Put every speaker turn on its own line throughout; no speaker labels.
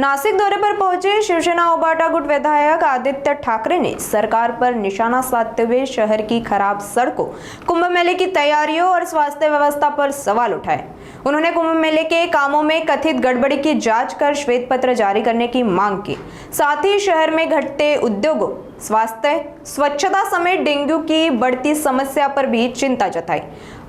नासिक दौरे पर पहुंचे शिवसेना उबाटा गुट विधायक आदित्य ठाकरे ने सरकार पर निशाना साधते हुए शहर की खराब सड़कों, कुंभ मेले की तैयारियों और स्वास्थ्य व्यवस्था पर सवाल उठाए। उन्होंने कुंभ मेले के कामों में कथित गड़बड़ी की जांच कर श्वेत पत्र जारी करने की मांग की। साथ ही शहर में घटते उद्योगों, स्वास्थ्य, स्वच्छता समेत डेंगू की बढ़ती समस्या पर भी चिंता जताई।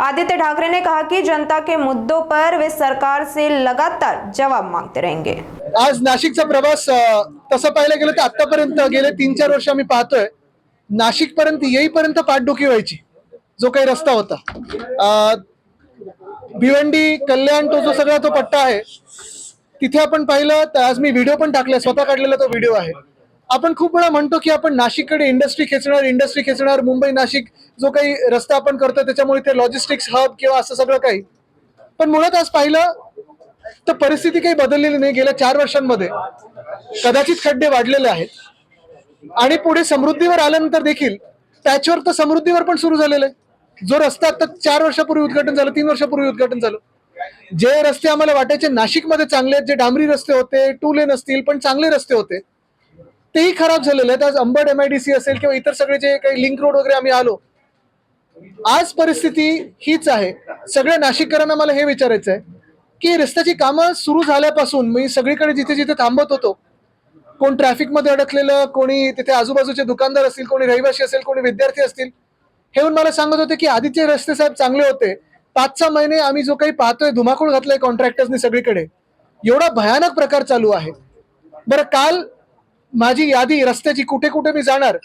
आदित्य ठाकरे ने कहा कि जनता के मुद्दों पर वे सरकार से लगातार जवाब मांगते रहेंगे।
आज नाशिकचा प्रवास तसं पाहायला गेलं तर आतापर्यंत गेले 3-4 वर्ष आम्ही पाहतोय नाशिक पर्यंत येईपर्यंत पाठदुखी व्हायची। जो काही रस्ता होता भिवंडी कल्याण तो जो सगळा तो पट्टा आहे तिथे आपण पाहिलं तर आज मी व्हिडिओ पण टाकला, स्वतः काढलेला तो व्हिडिओ आहे। आपण खूप वेळा म्हणतो की आपण नाशिककडे इंडस्ट्री खेचणार मुंबई नाशिक जो काही रस्ता आपण करतो त्याच्यामुळे ते लॉजिस्टिक्स हब किंवा असं सगळं काही, पण मुळात आज पाहिलं तर परिस्थिती काही बदललेली नाही। गेल्या 4 वर्षांमध्ये कदाचित खड्डे वाढलेले आहेत आणि पुढे समृद्धीवर आल्यानंतर देखील पॅचवर्क तर समृद्धीवर पण सुरू झालेलं आहे। जो रस्ता आता 4 वर्षापूर्वी उद्घाटन झालं, 3 वर्षापूर्वी उद्घाटन झालं, जे रस्ते आम्हाला वाटायचे नाशिकमध्ये चांगले आहेत, जे डांबरी रस्ते होते, 2 लेन असतील पण चांगले रस्ते होते, तेही खराब झालेले आहेत। आज अंबड MIDC असेल किंवा इतर सगळे जे काही लिंक रोड वगैरे आम्ही आलो, आज परिस्थिती हीच आहे। सगळ्या नाशिककरांना मला हे विचारायचं आहे की रस्त्याची कामं सुरू झाल्यापासून मी सगळीकडे जिथे जिथे थांबत होतो, कोण ट्रॅफिकमध्ये अडकलेलं, कोणी तिथे आजूबाजूचे दुकानदार असतील, कोणी रहिवासी असेल, कोणी विद्यार्थी असतील, हे येऊन मला सांगत होते की आधीचे रस्ते साहेब चांगले होते, 5-6 महिने आम्ही जो काही पाहतोय धुमाकूळ घातलाय कॉन्ट्रॅक्टर्सनी सगळीकडे, एवढा भयानक प्रकार चालू आहे। बरं, काल माझी यादी रस्त्याची कुठे कुठे मी जाणार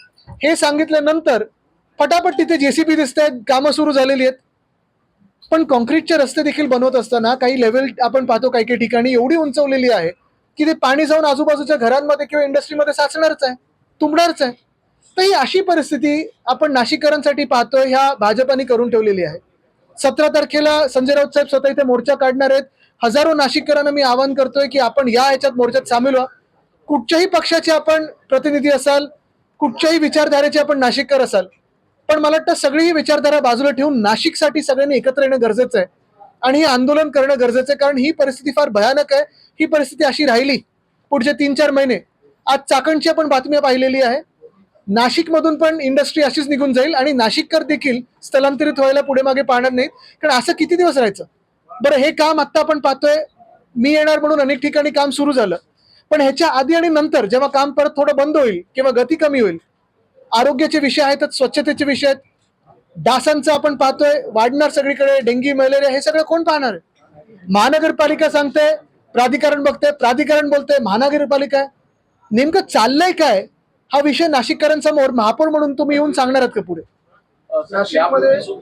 हे सांगितल्यानंतर फटाफट तिथे JCB दिसत आहेत, कामं सुरू झालेली आहेत। पण कॉन्क्रीटचे रस्ते देखील बनवत असताना काही लेवल आपण पाहतो काही काही ठिकाणी एवढी उंचवलेली आहे की ते पाणी जाऊन आजूबाजूच्या घरांमध्ये किंवा इंडस्ट्रीमध्ये साचणारच आहे, तुंबणारच आहे। तर ही अशी परिस्थिती आपण नाशिककरांसाठी पाहतोय, ह्या भाजपाने करून ठेवलेली आहे। 17 तारखेला संजय राऊत साहेब स्वतः इथे मोर्चा काढणार आहेत। हजारो नाशिककरांना मी आवाहन करतोय की आपण या ह्याच्यात मोर्चात सामील व्हा। कुठच्याही पक्षाचे आपण प्रतिनिधी असाल, कुठच्याही विचारधारेचे आपण नाशिककर असाल, पण मला वाटतं सगळी विचारधारा बाजूला ठेवून नाशिकसाठी सगळ्यांनी एकत्र येणं गरजेचं आहे आणि हे आंदोलन करणं गरजेचं आहे। कारण ही परिस्थिती फार भयानक आहे। ही परिस्थिती अशी राहिली पुढचे 3-4 महिने, आज चाकणची आपण बातमी पाहिलेली आहे, नाशिकमधून पण इंडस्ट्री अशीच निघून जाईल आणि नाशिककर देखील स्थलांतरित व्हायला पुढे मागे पाहणार नाहीत। कारण असं किती दिवस राहायचं? बरं, हे काम आता आपण पाहतोय, मी येणार म्हणून अनेक ठिकाणी काम सुरू झालं, पण ह्याच्या आधी आणि नंतर जेव्हा काम परत थोडं बंद होईल किंवा गती कमी होईल, आरोग्याचे विषय आहेत, स्वच्छतेचे विषय आहेत, डासांचं आपण पाहतोय वाढणार सगळीकडे, डेंग्यू मलेरिया, हे सगळं कोण पाहणार आहे? महानगरपालिका सांगते, प्राधिकरण बघते, प्राधिकरण बोलते, महानगरपालिका, नेमकं चाललंय काय हा विषय नाशिककरांसमोर महापौर म्हणून तुम्ही येऊन सांगणार आहात का पुढे? नाशिकमध्ये